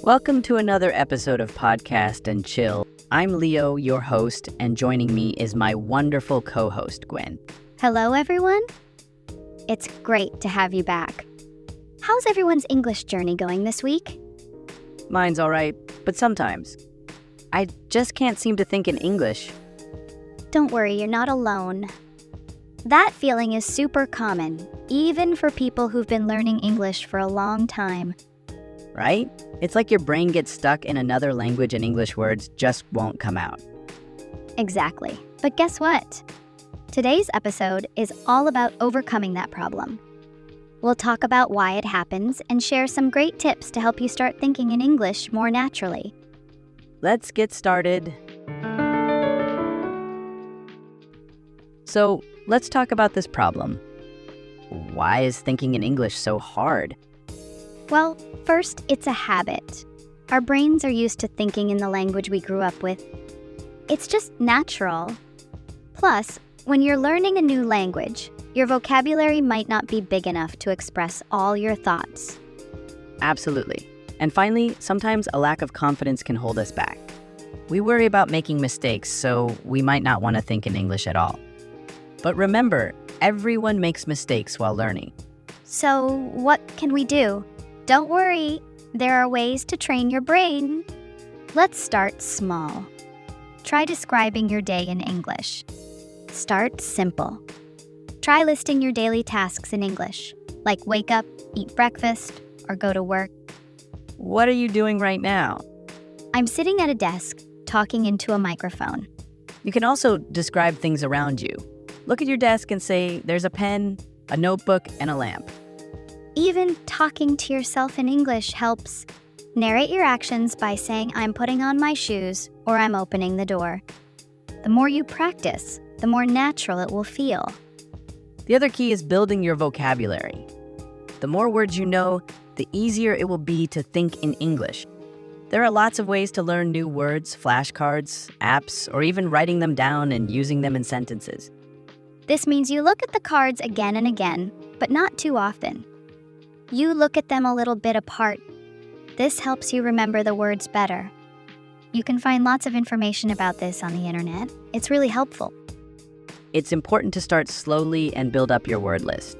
Welcome to another episode of Podcast and Chill. I'm Leo, your host, and joining me is my wonderful co-host, Gwen. Hello, everyone. It's great to have you back. How's everyone's English journey going this week? Mine's all right, but sometimes I just can't seem to think in English. Don't worry, you're not alone. That feeling is super common, even for people who've been learning English for a long time. Right? It's like your brain gets stuck in another language and English words just won't come out. Exactly. But guess what? Today's episode is all about overcoming that problem. We'll talk about why it happens and share some great tips to help you start thinking in English more naturally. Let's get started. So, let's talk about this problem. Why is thinking in English so hard? Well, first, it's a habit. Our brains are used to thinking in the language we grew up with. It's just natural. Plus, when you're learning a new language, your vocabulary might not be big enough to express all your thoughts. Absolutely. And finally, sometimes a lack of confidence can hold us back. We worry about making mistakes, so we might not want to think in English at all. But remember, everyone makes mistakes while learning. So, what can we do? Don't worry, there are ways to train your brain. Let's start small. Try describing your day in English. Start simple. Try listing your daily tasks in English, like wake up, eat breakfast, or go to work. What are you doing right now? I'm sitting at a desk, talking into a microphone. You can also describe things around you. Look at your desk and say, there's a pen, a notebook, and a lamp. Even talking to yourself in English helps. Narrate your actions by saying, I'm putting on my shoes, or I'm opening the door. The more you practice, the more natural it will feel. The other key is building your vocabulary. The more words you know, the easier it will be to think in English. There are lots of ways to learn new words, flashcards, apps, or even writing them down and using them in sentences. This means you look at the cards again and again, but not too often. You look at them a little bit apart. This helps you remember the words better. You can find lots of information about this on the internet. It's really helpful. It's important to start slowly and build up your word list.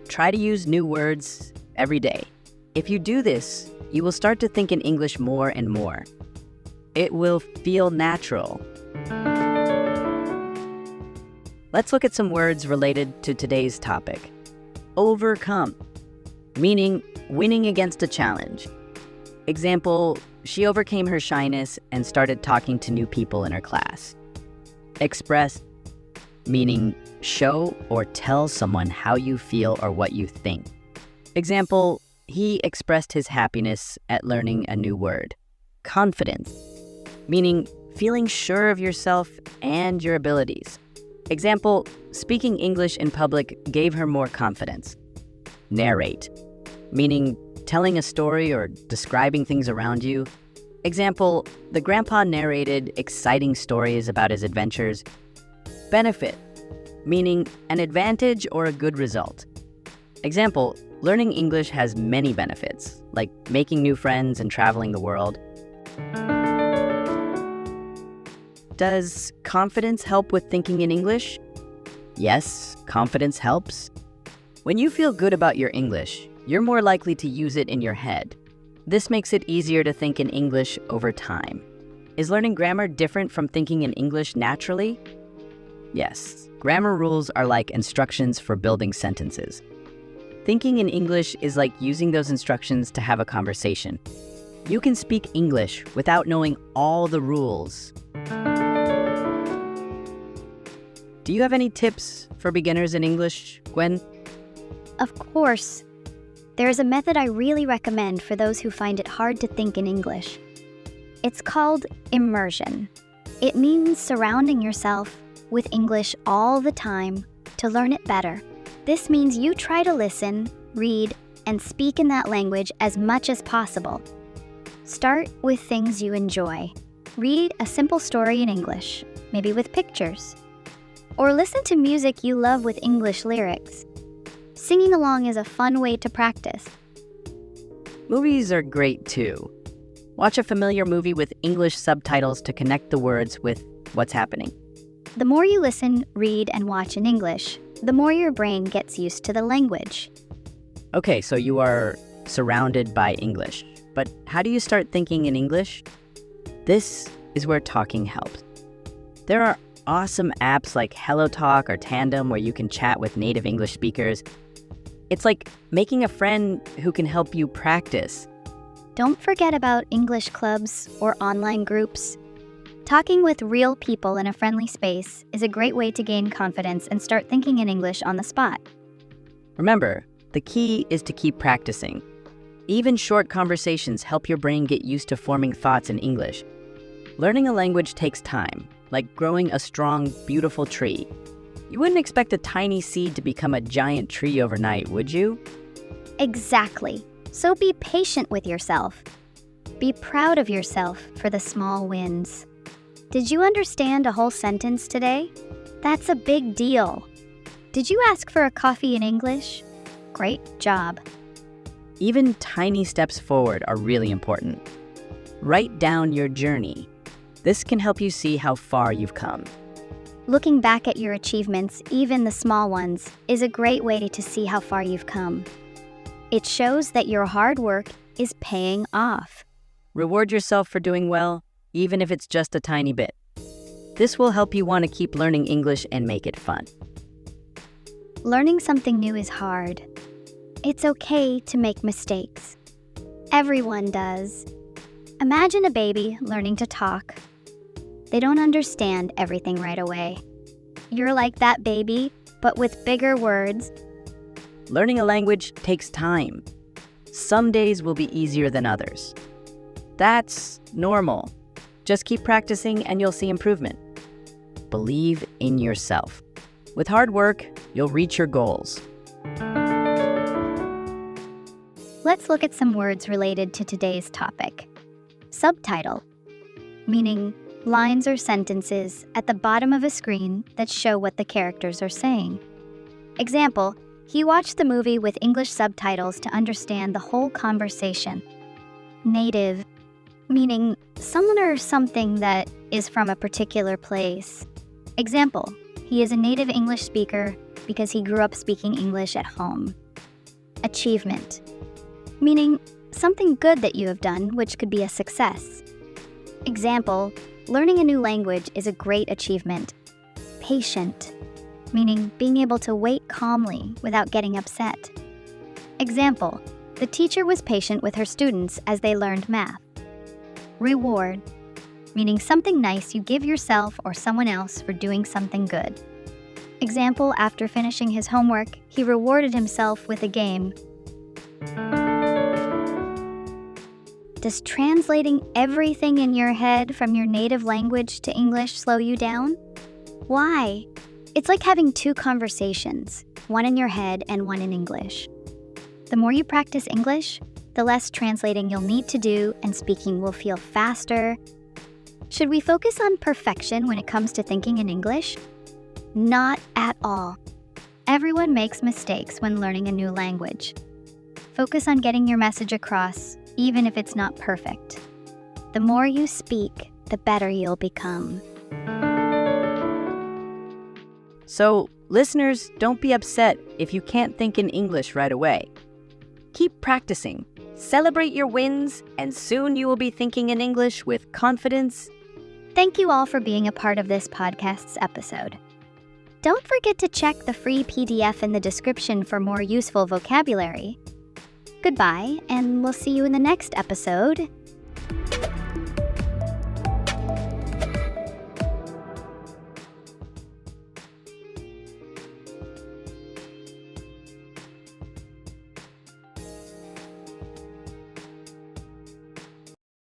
Try to use new words every day. If you do this, you will start to think in English more and more. It will feel natural. Let's look at some words related to today's topic. Overcome, meaning winning against a challenge. Example, she overcame her shyness and started talking to new people in her class. Express, meaning show or tell someone how you feel or what you think. Example, he expressed his happiness at learning a new word. Confidence, meaning feeling sure of yourself and your abilities. Example, speaking English in public gave her more confidence. Narrate, meaning telling a story or describing things around you. Example, the grandpa narrated exciting stories about his adventures. Benefit, meaning an advantage or a good result. Example, learning English has many benefits, like making new friends and traveling the world. Does confidence help with thinking in English? Yes, confidence helps. When you feel good about your English, you're more likely to use it in your head. This makes it easier to think in English over time. Is learning grammar different from thinking in English naturally? Yes, grammar rules are like instructions for building sentences. Thinking in English is like using those instructions to have a conversation. You can speak English without knowing all the rules. Do you have any tips for beginners in English, Gwen? Of course. There is a method I really recommend for those who find it hard to think in English. It's called immersion. It means surrounding yourself with English all the time to learn it better. This means you try to listen, read, and speak in that language as much as possible. Start with things you enjoy. Read a simple story in English, maybe with pictures. Or listen to music you love with English lyrics. Singing along is a fun way to practice. Movies are great too. Watch a familiar movie with English subtitles to connect the words with what's happening. The more you listen, read, and watch in English, the more your brain gets used to the language. Okay, so you are surrounded by English. But how do you start thinking in English? This is where talking helps. There are awesome apps like HelloTalk or Tandem where you can chat with native English speakers. It's like making a friend who can help you practice. Don't forget about English clubs or online groups. Talking with real people in a friendly space is a great way to gain confidence and start thinking in English on the spot. Remember, the key is to keep practicing. Even short conversations help your brain get used to forming thoughts in English. Learning a language takes time, like growing a strong, beautiful tree. You wouldn't expect a tiny seed to become a giant tree overnight, would you? Exactly. So be patient with yourself. Be proud of yourself for the small wins. Did you understand a whole sentence today? That's a big deal. Did you ask for a coffee in English? Great job. Even tiny steps forward are really important. Write down your journey. This can help you see how far you've come. Looking back at your achievements, even the small ones, is a great way to see how far you've come. It shows that your hard work is paying off. Reward yourself for doing well, even if it's just a tiny bit. This will help you want to keep learning English and make it fun. Learning something new is hard. It's okay to make mistakes. Everyone does. Imagine a baby learning to talk. They don't understand everything right away. You're like that baby, but with bigger words. Learning a language takes time. Some days will be easier than others. That's normal. Just keep practicing and you'll see improvement. Believe in yourself. With hard work, you'll reach your goals. Let's look at some words related to today's topic. Subtitle, meaning lines or sentences at the bottom of a screen that show what the characters are saying. Example, he watched the movie with English subtitles to understand the whole conversation. Native, meaning someone or something that is from a particular place. Example, he is a native English speaker because he grew up speaking English at home. Achievement, meaning something good that you have done, which could be a success. Example, learning a new language is a great achievement. Patient, meaning being able to wait calmly without getting upset. Example, the teacher was patient with her students as they learned math. Reward, meaning something nice you give yourself or someone else for doing something good. Example, after finishing his homework, he rewarded himself with a game. Does translating everything in your head from your native language to English slow you down? Why? It's like having two conversations, one in your head and one in English. The more you practice English, the less translating you'll need to do and speaking will feel faster. Should we focus on perfection when it comes to thinking in English? Not at all. Everyone makes mistakes when learning a new language. Focus on getting your message across, even if it's not perfect. The more you speak, the better you'll become. So, listeners, don't be upset if you can't think in English right away. Keep practicing, celebrate your wins, and soon you will be thinking in English with confidence. Thank you all for being a part of this podcast's episode. Don't forget to check the free PDF in the description for more useful vocabulary. Goodbye, and we'll see you in the next episode.